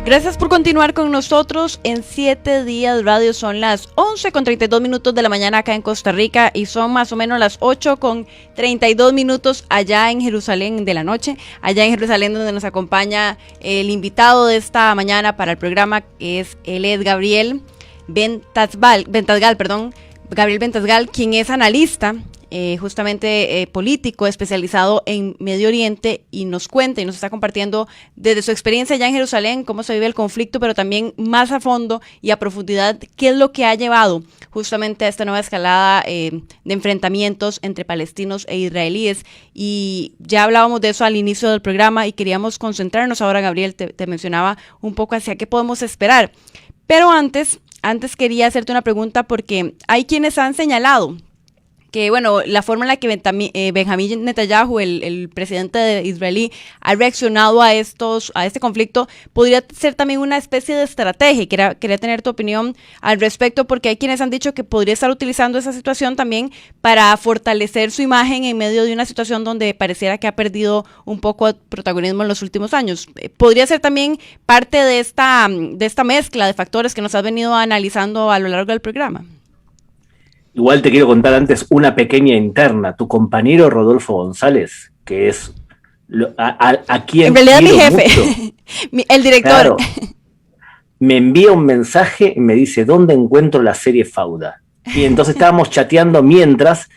Gracias por continuar con nosotros en 7 Días Radio. Son las 11:32 de la mañana acá en Costa Rica y son más o menos las 8:32 allá en Jerusalén de la noche. Allá en Jerusalén, donde nos acompaña el invitado de esta mañana para el programa, que es Gabriel Ventasgal, Gabriel Ventasgal, quien es analista justamente político especializado en Medio Oriente, y nos cuenta y nos está compartiendo desde su experiencia allá en Jerusalén cómo se vive el conflicto, pero también más a fondo y a profundidad qué es lo que ha llevado justamente a esta nueva escalada de enfrentamientos entre palestinos e israelíes. Y ya hablábamos de eso al inicio del programa y queríamos concentrarnos ahora, Gabriel, te mencionaba un poco hacia qué podemos esperar. Pero antes quería hacerte una pregunta, porque hay quienes han señalado que, bueno, la forma en la que Benjamín Netanyahu, el presidente israelí, ha reaccionado a este conflicto podría ser también una especie de estrategia. Quería tener tu opinión al respecto, porque hay quienes han dicho que podría estar utilizando esa situación también para fortalecer su imagen en medio de una situación donde pareciera que ha perdido un poco de protagonismo en los últimos años. ¿Podría ser también parte de esta mezcla de factores que nos has venido analizando a lo largo del programa? Igual te quiero contar antes una pequeña interna. Tu compañero Rodolfo González, que es a quien en realidad mi jefe, mucho, el director, claro, me envía un mensaje y me dice: ¿dónde encuentro la serie Fauda? Y entonces estábamos chateando mientras,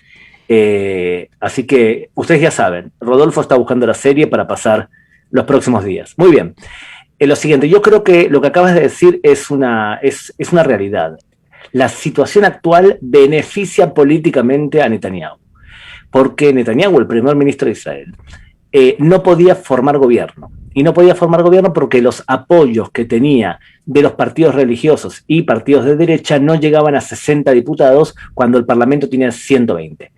así que ustedes ya saben, Rodolfo está buscando la serie para pasar los próximos días. Muy bien. lo siguiente, yo creo que lo que acabas de decir es una realidad. La situación actual beneficia políticamente a Netanyahu, porque Netanyahu, el primer ministro de Israel, no podía formar gobierno. Y no podía formar gobierno porque los apoyos que tenía de los partidos religiosos y partidos de derecha no llegaban a 60 diputados cuando el Parlamento tenía 120.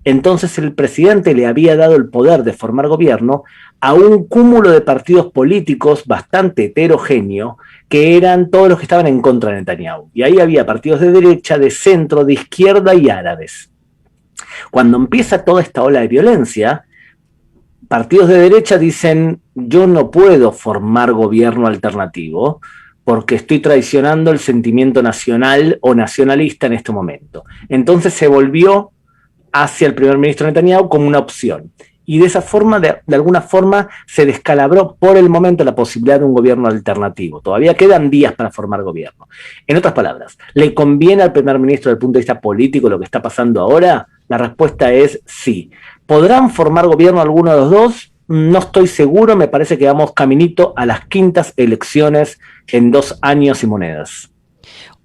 Entonces el presidente le había dado el poder de formar gobierno a un cúmulo de partidos políticos bastante heterogéneo, que eran todos los que estaban en contra de Netanyahu. Y ahí había partidos de derecha, de centro, de izquierda y árabes. Cuando empieza toda esta ola de violencia, partidos de derecha dicen: yo no puedo formar gobierno alternativo porque estoy traicionando el sentimiento nacional o nacionalista en este momento. Entonces se volvió hacia el primer ministro Netanyahu como una opción. Y de esa forma, de alguna forma, se descalabró por el momento la posibilidad de un gobierno alternativo. Todavía quedan días para formar gobierno. En otras palabras, ¿le conviene al primer ministro desde el punto de vista político lo que está pasando ahora? La respuesta es sí. ¿Podrán formar gobierno alguno de los dos? No estoy seguro, me parece que vamos caminito a las quintas elecciones en 2 años y monedas.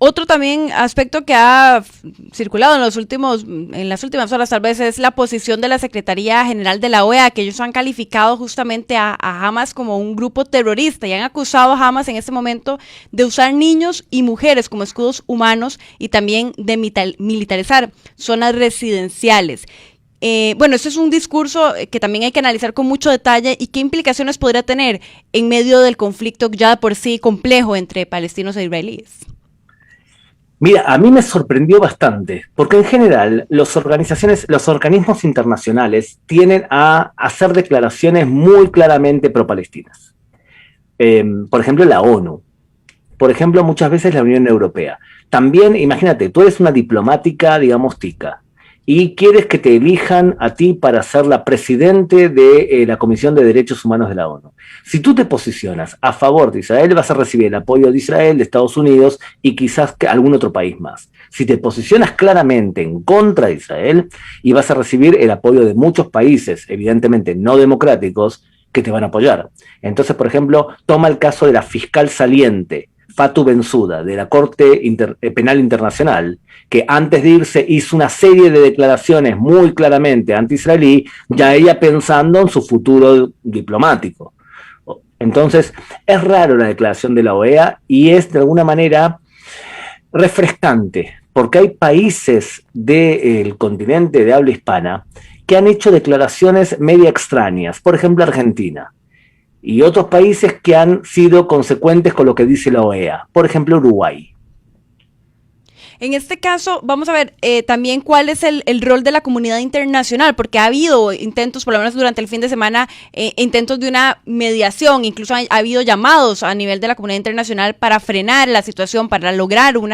Otro también aspecto que ha circulado en las últimas horas tal vez es la posición de la Secretaría General de la OEA, que ellos han calificado justamente a Hamas como un grupo terrorista y han acusado a Hamas en este momento de usar niños y mujeres como escudos humanos y también de militarizar zonas residenciales. Bueno, este es un discurso que también hay que analizar con mucho detalle y qué implicaciones podría tener en medio del conflicto ya por sí complejo entre palestinos e israelíes. Mira, a mí me sorprendió bastante, porque en general los organismos internacionales tienden a hacer declaraciones muy claramente pro-palestinas. Por ejemplo, la ONU. Por ejemplo, muchas veces la Unión Europea. También, imagínate, tú eres una diplomática, digamos, tica, y quieres que te elijan a ti para ser la presidente de la Comisión de Derechos Humanos de la ONU. Si tú te posicionas a favor de Israel, vas a recibir el apoyo de Israel, de Estados Unidos y quizás algún otro país más. Si te posicionas claramente en contra de Israel, y vas a recibir el apoyo de muchos países, evidentemente no democráticos, que te van a apoyar. Entonces, por ejemplo, toma el caso de la fiscal saliente, Fatou Bensouda, de la Corte Penal Internacional, que antes de irse hizo una serie de declaraciones muy claramente anti-israelí, ya ella pensando en su futuro diplomático. Entonces, es raro la declaración de la OEA y es de alguna manera refrescante, porque hay países del continente de habla hispana que han hecho declaraciones media extrañas, por ejemplo Argentina, y otros países que han sido consecuentes con lo que dice la OEA, por ejemplo Uruguay. En este caso, vamos a ver también cuál es el rol de la comunidad internacional, porque ha habido intentos, por lo menos durante el fin de semana, intentos de una mediación, incluso ha habido llamados a nivel de la comunidad internacional para frenar la situación, para lograr un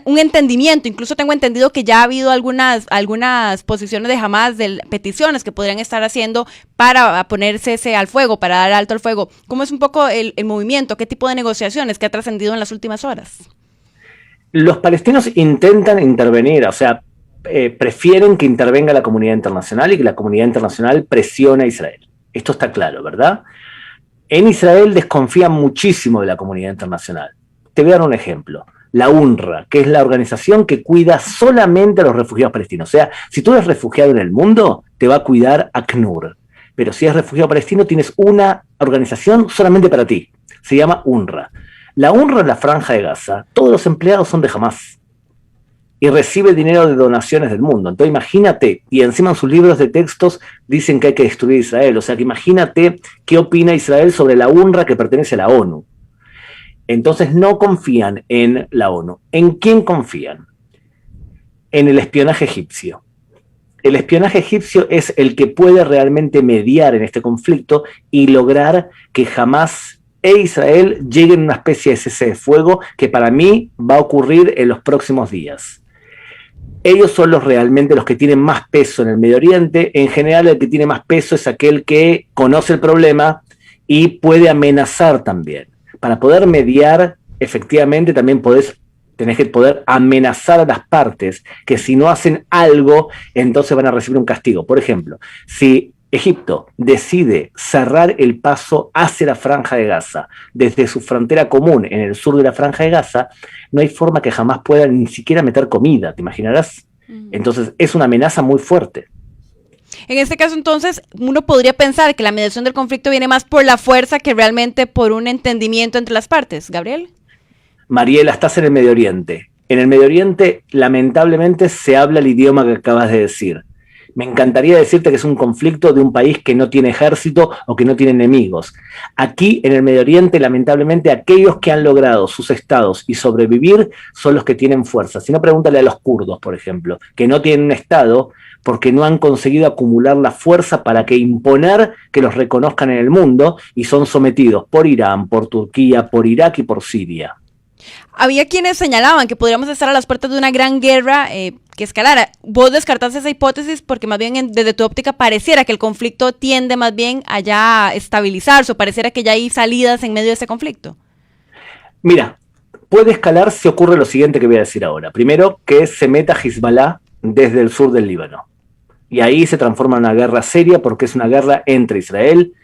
entendimiento. Incluso tengo entendido que ya ha habido algunas posiciones de Hamas, de peticiones que podrían estar haciendo para poner cese al fuego, para dar alto al fuego. ¿Cómo es un poco el movimiento? ¿Qué tipo de negociaciones que ha trascendido en las últimas horas? Los palestinos intentan intervenir, o sea, prefieren que intervenga la comunidad internacional y que la comunidad internacional presione a Israel. Esto está claro, ¿verdad? En Israel desconfían muchísimo de la comunidad internacional. Te voy a dar un ejemplo. La UNRWA, que es la organización que cuida solamente a los refugiados palestinos. O sea, si tú eres refugiado en el mundo, te va a cuidar ACNUR. Pero si eres refugiado palestino, tienes una organización solamente para ti. Se llama UNRWA. La UNRWA en la Franja de Gaza, todos los empleados son de Hamas y recibe dinero de donaciones del mundo. Entonces imagínate, y encima en sus libros de textos dicen que hay que destruir Israel. O sea que imagínate qué opina Israel sobre la UNRWA que pertenece a la ONU. Entonces no confían en la ONU. ¿En quién confían? En el espionaje egipcio. El espionaje egipcio es el que puede realmente mediar en este conflicto y lograr que Hamas e Israel lleguen a una especie de cese de fuego que para mí va a ocurrir en los próximos días. Ellos son realmente los que tienen más peso en el Medio Oriente. En general, el que tiene más peso es aquel que conoce el problema y puede amenazar también. Para poder mediar, efectivamente, también tenés que poder amenazar a las partes, que si no hacen algo, entonces van a recibir un castigo. Por ejemplo, si Egipto decide cerrar el paso hacia la Franja de Gaza, desde su frontera común en el sur de la Franja de Gaza, no hay forma que jamás puedan ni siquiera meter comida, ¿te imaginarás? Entonces es una amenaza muy fuerte. En este caso, entonces, uno podría pensar que la mediación del conflicto viene más por la fuerza que realmente por un entendimiento entre las partes. ¿Gabriel? Mariela, estás en el Medio Oriente. En el Medio Oriente, lamentablemente, se habla el idioma que acabas de decir. Me encantaría decirte que es un conflicto de un país que no tiene ejército o que no tiene enemigos. Aquí, en el Medio Oriente, lamentablemente, aquellos que han logrado sus estados y sobrevivir son los que tienen fuerza. Si no, pregúntale a los kurdos, por ejemplo, que no tienen un estado porque no han conseguido acumular la fuerza para que imponer que los reconozcan en el mundo y son sometidos por Irán, por Turquía, por Irak y por Siria. Había quienes señalaban que podríamos estar a las puertas de una gran guerra que escalara. ¿Vos descartaste esa hipótesis? Porque más bien desde tu óptica pareciera que el conflicto tiende más bien a ya estabilizarse, o pareciera que ya hay salidas en medio de ese conflicto. Mira, puede escalar si ocurre lo siguiente que voy a decir ahora. Primero, que se meta Hezbollah desde el sur del Líbano. Y ahí se transforma en una guerra seria porque es una guerra entre Israel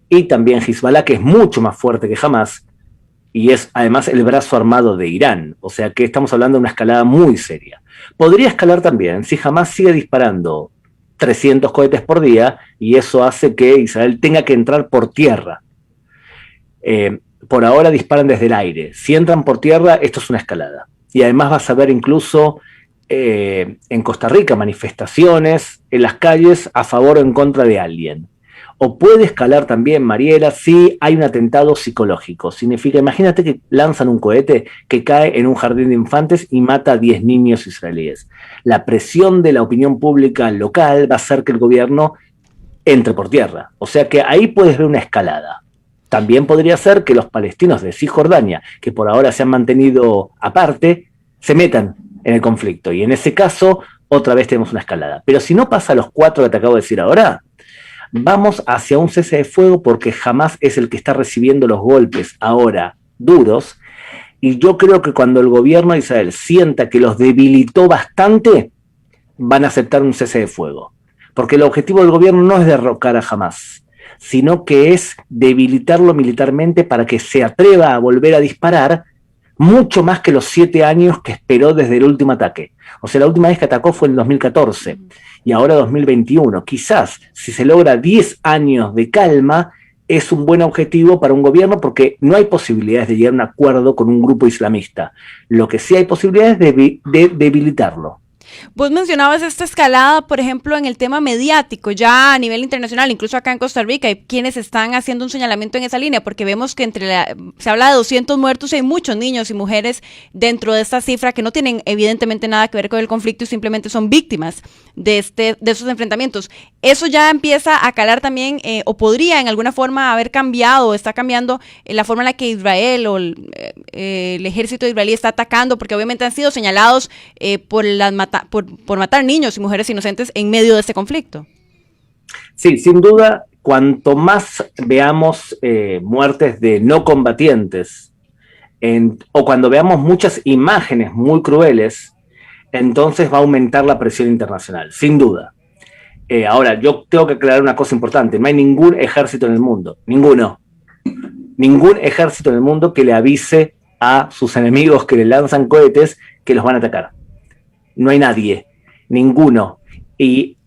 y también Hezbollah, que es mucho más fuerte que Hamas, y es además el brazo armado de Irán, o sea que estamos hablando de una escalada muy seria. Podría escalar también si Hamas sigue disparando 300 cohetes por día, y eso hace que Israel tenga que entrar por tierra. Por ahora disparan desde el aire. Si entran por tierra, esto es una escalada. Y además vas a ver incluso en Costa Rica manifestaciones en las calles a favor o en contra de alguien. O puede escalar también, Mariela, si hay un atentado psicológico. Significa, imagínate que lanzan un cohete que cae en un jardín de infantes y mata a 10 niños israelíes. La presión de la opinión pública local va a hacer que el gobierno entre por tierra. O sea que ahí puedes ver una escalada. También podría ser que los palestinos de Cisjordania, que por ahora se han mantenido aparte, se metan en el conflicto. Y en ese caso, otra vez tenemos una escalada. Pero si no pasa los 4 que te acabo de decir ahora, vamos hacia un cese de fuego porque Hamas es el que está recibiendo los golpes ahora duros, y yo creo que cuando el gobierno de Israel sienta que los debilitó bastante, van a aceptar un cese de fuego. Porque el objetivo del gobierno no es derrocar a Hamas, sino que es debilitarlo militarmente para que se atreva a volver a disparar mucho más que los 7 años que esperó desde el último ataque. O sea, la última vez que atacó fue en 2014 y ahora 2021. Quizás, si se logra 10 años de calma, es un buen objetivo para un gobierno porque no hay posibilidades de llegar a un acuerdo con un grupo islamista. Lo que sí hay posibilidades de debilitarlo. Vos mencionabas esta escalada, por ejemplo, en el tema mediático, ya a nivel internacional, incluso acá en Costa Rica, hay quienes están haciendo un señalamiento en esa línea, porque vemos que se habla de 200 muertos y hay muchos niños y mujeres dentro de esta cifra que no tienen evidentemente nada que ver con el conflicto y simplemente son víctimas de esos enfrentamientos. Eso ya empieza a calar también, o podría en alguna forma haber cambiado, o está cambiando la forma en la que Israel o el ejército israelí está atacando, porque obviamente han sido señalados por matar niños y mujeres inocentes en medio de este conflicto. Sí, sin duda, cuanto más veamos muertes de no combatientes, o cuando veamos muchas imágenes muy crueles, entonces va a aumentar la presión internacional, sin duda. Ahora, yo tengo que aclarar una cosa importante: no hay ningún ejército en el mundo, ningún ejército en el mundo que le avise a sus enemigos que le lanzan cohetes que los van a atacar. No hay nadie, ninguno. Y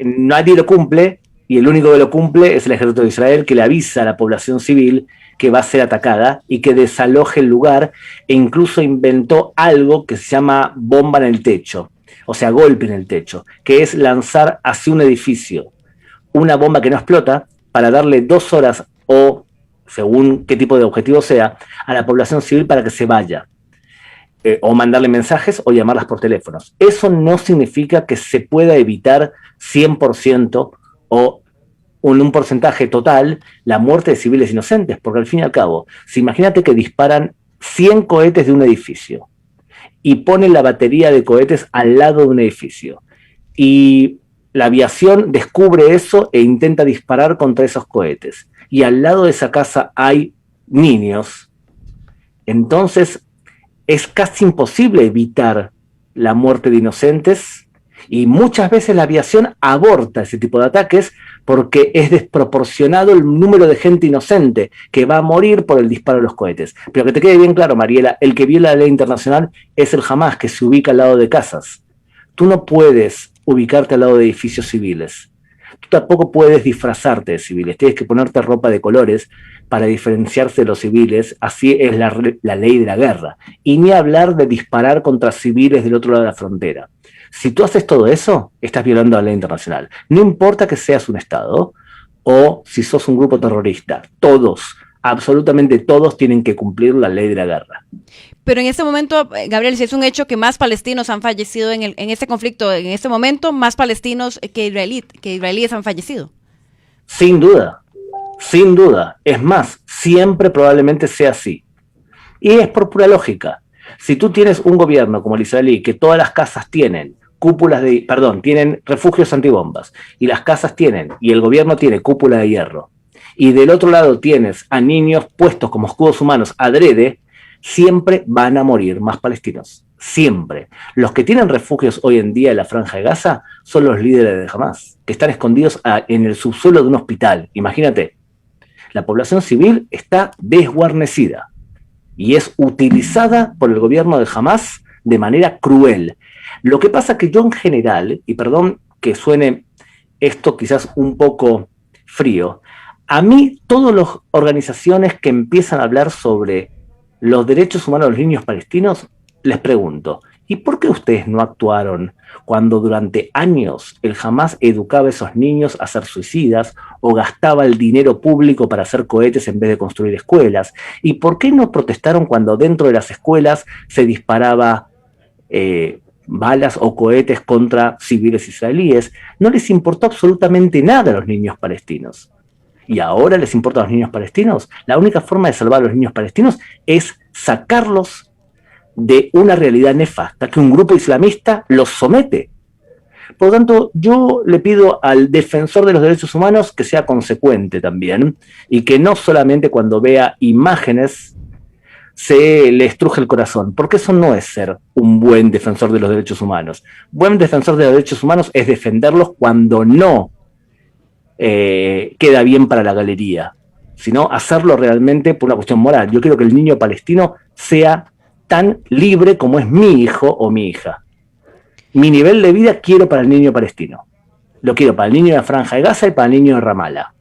nadie lo cumple, y el único que lo cumple es el ejército de Israel, que le avisa a la población civil que va a ser atacada y que desaloje el lugar, e incluso inventó algo que se llama bomba en el techo, o sea, golpe en el techo, que es lanzar hacia un edificio una bomba que no explota para darle 2 horas, o según qué tipo de objetivo sea, a la población civil para que se vaya. O mandarle mensajes o llamarlas por teléfonos. Eso no significa que se pueda evitar 100% o en un porcentaje total la muerte de civiles inocentes, porque al fin y al cabo, si imagínate que disparan 100 cohetes de un edificio y ponen la batería de cohetes al lado de un edificio y la aviación descubre eso e intenta disparar contra esos cohetes y al lado de esa casa hay niños, entonces es casi imposible evitar la muerte de inocentes Y muchas veces la aviación aborta ese tipo de ataques porque es desproporcionado el número de gente inocente que va a morir por el disparo de los cohetes. Pero que te quede bien claro, Mariela, el que viola la ley internacional es el Hamás, que se ubica al lado de casas. Tú no puedes ubicarte al lado de edificios civiles. Tú tampoco puedes disfrazarte de civiles. Tienes que ponerte ropa de colores para diferenciarse de los civiles. Así es la ley de la guerra. Y ni hablar de disparar contra civiles del otro lado de la frontera. Si tú haces todo eso, estás violando la ley internacional. No importa que seas un Estado o si sos un grupo terrorista. Todos, absolutamente todos, tienen que cumplir la ley de la guerra. Pero en este momento, Gabriel, si es un hecho que más palestinos han fallecido en este conflicto, en este momento, más palestinos que israelíes han fallecido. Sin duda, sin duda. Es más, siempre probablemente sea así. Y es por pura lógica. Si tú tienes un gobierno como el israelí, que todas las casas tienen tienen refugios antibombas, y las casas tienen, y el gobierno tiene cúpula de hierro, y del otro lado tienes a niños puestos como escudos humanos adrede, siempre van a morir más palestinos. Siempre. Los que tienen refugios hoy en día en la Franja de Gaza son los líderes de Hamás, que están escondidos en el subsuelo de un hospital. Imagínate, la población civil está desguarnecida y es utilizada por el gobierno de Hamás de manera cruel. Lo que pasa que yo en general, y perdón que suene esto quizás un poco frío, a mí todas las organizaciones que empiezan a hablar sobre los derechos humanos de los niños palestinos, les pregunto, ¿y por qué ustedes no actuaron cuando durante años el Hamás educaba a esos niños a ser suicidas o gastaba el dinero público para hacer cohetes en vez de construir escuelas? ¿Y por qué no protestaron cuando dentro de las escuelas se disparaba balas o cohetes contra civiles israelíes? No les importó absolutamente nada a los niños palestinos. ¿Y ahora les importa a los niños palestinos? La única forma de salvar a los niños palestinos es sacarlos de una realidad nefasta, que un grupo islamista los somete. Por lo tanto, yo le pido al defensor de los derechos humanos que sea consecuente también, y que no solamente cuando vea imágenes se le estruje el corazón, porque eso no es ser un buen defensor de los derechos humanos. Buen defensor de los derechos humanos es defenderlos cuando no queda bien para la galería, sino hacerlo realmente por una cuestión moral. Yo quiero que el niño palestino sea tan libre como es mi hijo o mi hija. Mi nivel de vida quiero para el niño palestino. Lo quiero para el niño de la Franja de Gaza y para el niño de Ramallah.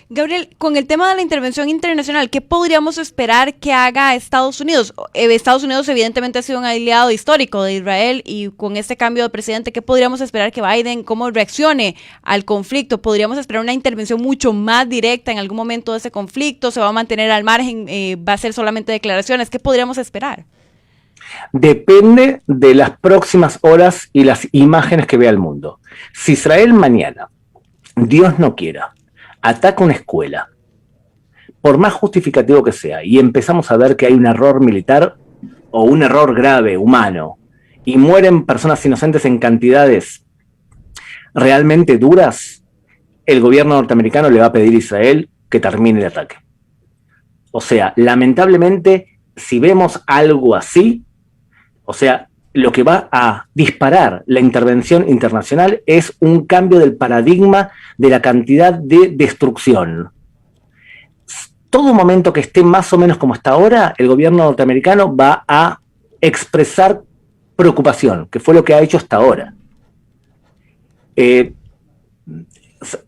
Gabriel, con el tema de la intervención internacional, ¿qué podríamos esperar que haga Estados Unidos? Estados Unidos evidentemente ha sido un aliado histórico de Israel, y con este cambio de presidente, ¿qué podríamos esperar que Biden, cómo reaccione al conflicto? ¿Podríamos esperar una intervención mucho más directa en algún momento de ese conflicto? ¿Se va a mantener al margen? ¿Va a ser solamente declaraciones? ¿Qué podríamos esperar? Depende de las próximas horas y las imágenes que vea el mundo. Si Israel mañana, Dios no quiera, ataca una escuela, por más justificativo que sea, y empezamos a ver que hay un error militar o un error grave, humano, y mueren personas inocentes en cantidades realmente duras, el gobierno norteamericano le va a pedir a Israel que termine el ataque. O sea, lamentablemente, si vemos algo así, o sea, lo que va a disparar la intervención internacional es un cambio del paradigma de la cantidad de destrucción. Todo momento que esté más o menos como está ahora, el gobierno norteamericano va a expresar preocupación, que fue lo que ha hecho hasta ahora.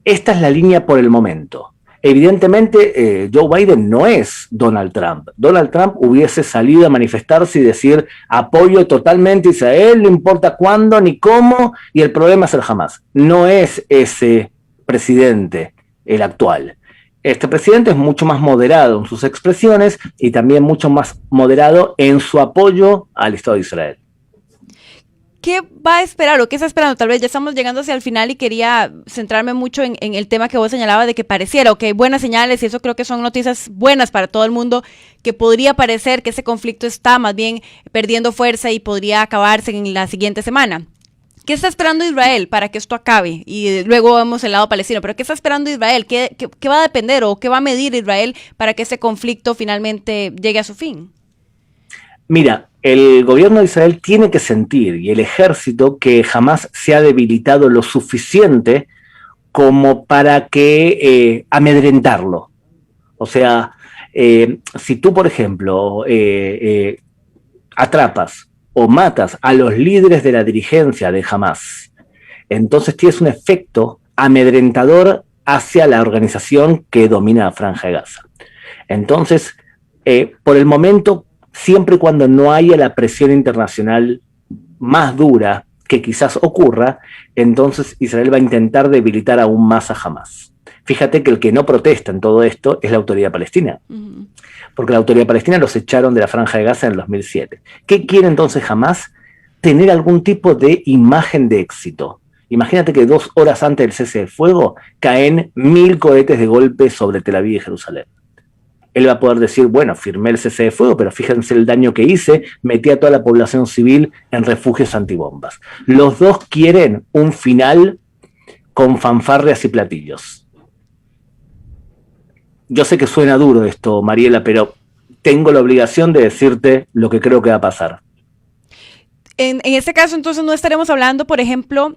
Esta es la línea por el momento. Evidentemente, Joe Biden no es Donald Trump. Donald Trump hubiese salido a manifestarse y decir apoyo totalmente a Israel, no importa cuándo ni cómo, y el problema es el Hamás. No es ese presidente el actual. Este presidente es mucho más moderado en sus expresiones y también mucho más moderado en su apoyo al Estado de Israel. ¿Qué va a esperar o qué está esperando? Tal vez ya estamos llegando hacia el final y quería centrarme mucho en el tema que vos señalabas de que pareciera, hay buenas señales, y eso creo que son noticias buenas para todo el mundo, que podría parecer que ese conflicto está más bien perdiendo fuerza y podría acabarse en la siguiente semana. ¿Qué está esperando Israel para que esto acabe? Y luego vemos el lado palestino, pero ¿qué está esperando Israel? ¿Qué va a depender o qué va a medir Israel para que ese conflicto finalmente llegue a su fin? Mira, el gobierno de Israel tiene que sentir, y el ejército, que jamás se ha debilitado lo suficiente como para que amedrentarlo. O sea, si tú, por ejemplo, atrapas o matas a los líderes de la dirigencia de Hamás, entonces tienes un efecto amedrentador hacia la organización que domina la Franja de Gaza. Entonces, por el momento, siempre y cuando no haya la presión internacional más dura que quizás ocurra, entonces Israel va a intentar debilitar aún más a Hamás. Fíjate que el que no protesta en todo esto es la Autoridad Palestina, porque la Autoridad Palestina los echaron de la Franja de Gaza en el 2007. ¿Qué quiere entonces Hamás? Tener algún tipo de imagen de éxito. Imagínate que 2 horas antes del cese del fuego caen 1000 cohetes de golpe sobre Tel Aviv y Jerusalén. Él va a poder decir, bueno, firmé el cese de fuego, pero fíjense el daño que hice, metí a toda la población civil en refugios antibombas. Los dos quieren un final con fanfarrias y platillos. Yo sé que suena duro esto, Mariela, pero tengo la obligación de decirte lo que creo que va a pasar. En este caso, entonces, no estaremos hablando, por ejemplo,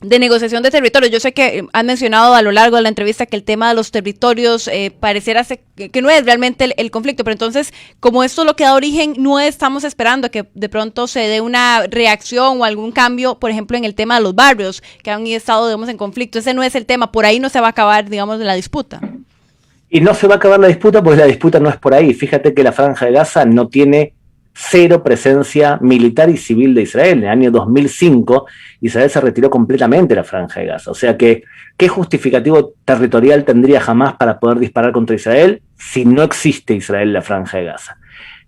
de negociación de territorios. Yo sé que han mencionado a lo largo de la entrevista que el tema de los territorios pareciera que no es realmente el conflicto, pero entonces, como esto es lo que da origen, no estamos esperando que de pronto se dé una reacción o algún cambio, por ejemplo, en el tema de los barrios que han estado, digamos, en conflicto. Ese no es el tema, por ahí no se va a acabar, digamos, la disputa. Y no se va a acabar la disputa, pues la disputa no es por ahí. Fíjate que la Franja de Gaza no tiene cero presencia militar y civil de Israel. En el año 2005, Israel se retiró completamente de la Franja de Gaza. O sea que, ¿qué justificativo territorial tendría Hamás para poder disparar contra Israel si no existe Israel en la Franja de Gaza?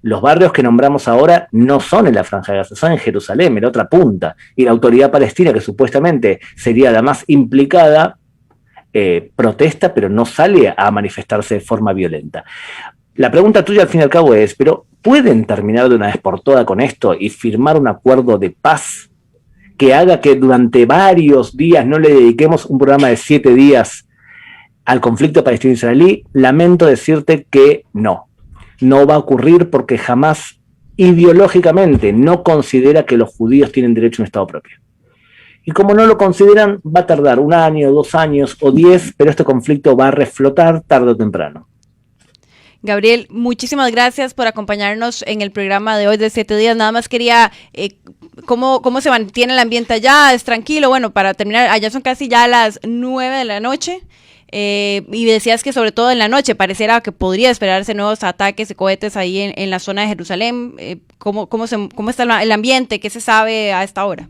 Los barrios que nombramos ahora no son en la Franja de Gaza, son en Jerusalén, en la otra punta. Y la Autoridad Palestina, que supuestamente sería la más implicada, protesta, pero no sale a manifestarse de forma violenta. La pregunta tuya al fin y al cabo es, ¿pero pueden terminar de una vez por todas con esto y firmar un acuerdo de paz que haga que durante varios días no le dediquemos un programa de 7 días al conflicto palestino-israelí? Lamento decirte que no va a ocurrir, porque jamás ideológicamente no considera que los judíos tienen derecho a un Estado propio. Y como no lo consideran, va a tardar 1 año, 2 años o 10, pero este conflicto va a reflotar tarde o temprano. Gabriel, muchísimas gracias por acompañarnos en el programa de hoy de 7 días. Nada más quería, ¿cómo se mantiene el ambiente allá? ¿Es tranquilo? Bueno, para terminar, allá son casi ya las 9 de la noche. Y decías que sobre todo en la noche pareciera que podría esperarse nuevos ataques de cohetes ahí en la zona de Jerusalén. ¿Cómo está el ambiente? ¿Qué se sabe a esta hora?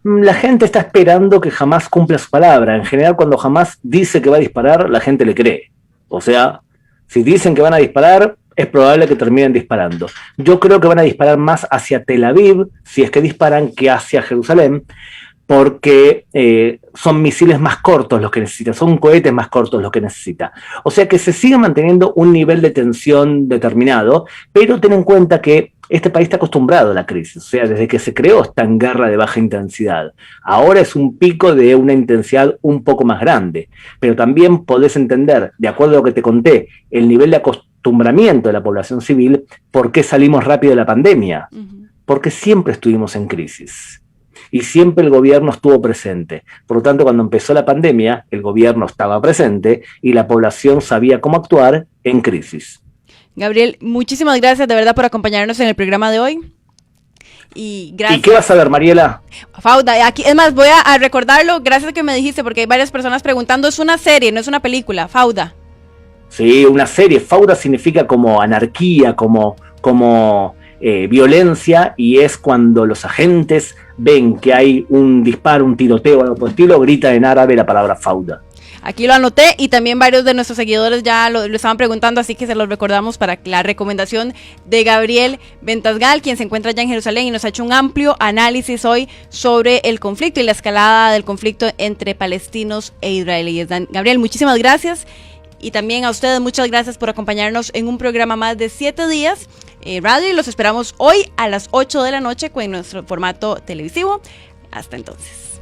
La gente está esperando que Hamás cumpla su palabra. En general, cuando Hamás dice que va a disparar, la gente le cree. O sea, si dicen que van a disparar, es probable que terminen disparando. Yo creo que van a disparar más hacia Tel Aviv, si es que disparan, que hacia Jerusalén, porque son misiles más cortos los que necesita, son cohetes más cortos los que necesita. O sea que se sigue manteniendo un nivel de tensión determinado, pero ten en cuenta que este país está acostumbrado a la crisis. O sea, desde que se creó está en guerra de baja intensidad. Ahora es un pico de una intensidad un poco más grande, pero también podés entender, de acuerdo a lo que te conté, el nivel de acostumbramiento de la población civil, por qué salimos rápido de la pandemia. Porque siempre estuvimos en crisis. Y siempre el gobierno estuvo presente. Por lo tanto, cuando empezó la pandemia, el gobierno estaba presente y la población sabía cómo actuar en crisis. Gabriel, muchísimas gracias de verdad por acompañarnos en el programa de hoy. Y gracias. ¿Y qué vas a ver, Mariela? Fauda, aquí, es más, voy a recordarlo, gracias que me dijiste, porque hay varias personas preguntando, es una serie, no es una película, Fauda. Sí, una serie. Fauda significa como anarquía, como violencia, y es cuando los agentes ven que hay un disparo, un tiroteo o algo por el estilo, gritan en árabe la palabra Fauda. Aquí lo anoté y también varios de nuestros seguidores ya lo estaban preguntando, así que se los recordamos para la recomendación de Gabriel Ventasgal, quien se encuentra allá en Jerusalén y nos ha hecho un amplio análisis hoy sobre el conflicto y la escalada del conflicto entre palestinos e israelíes. Gabriel, muchísimas gracias, y también a ustedes muchas gracias por acompañarnos en un programa más de 7 días radio, y los esperamos hoy a las 8 de la noche con nuestro formato televisivo. Hasta entonces.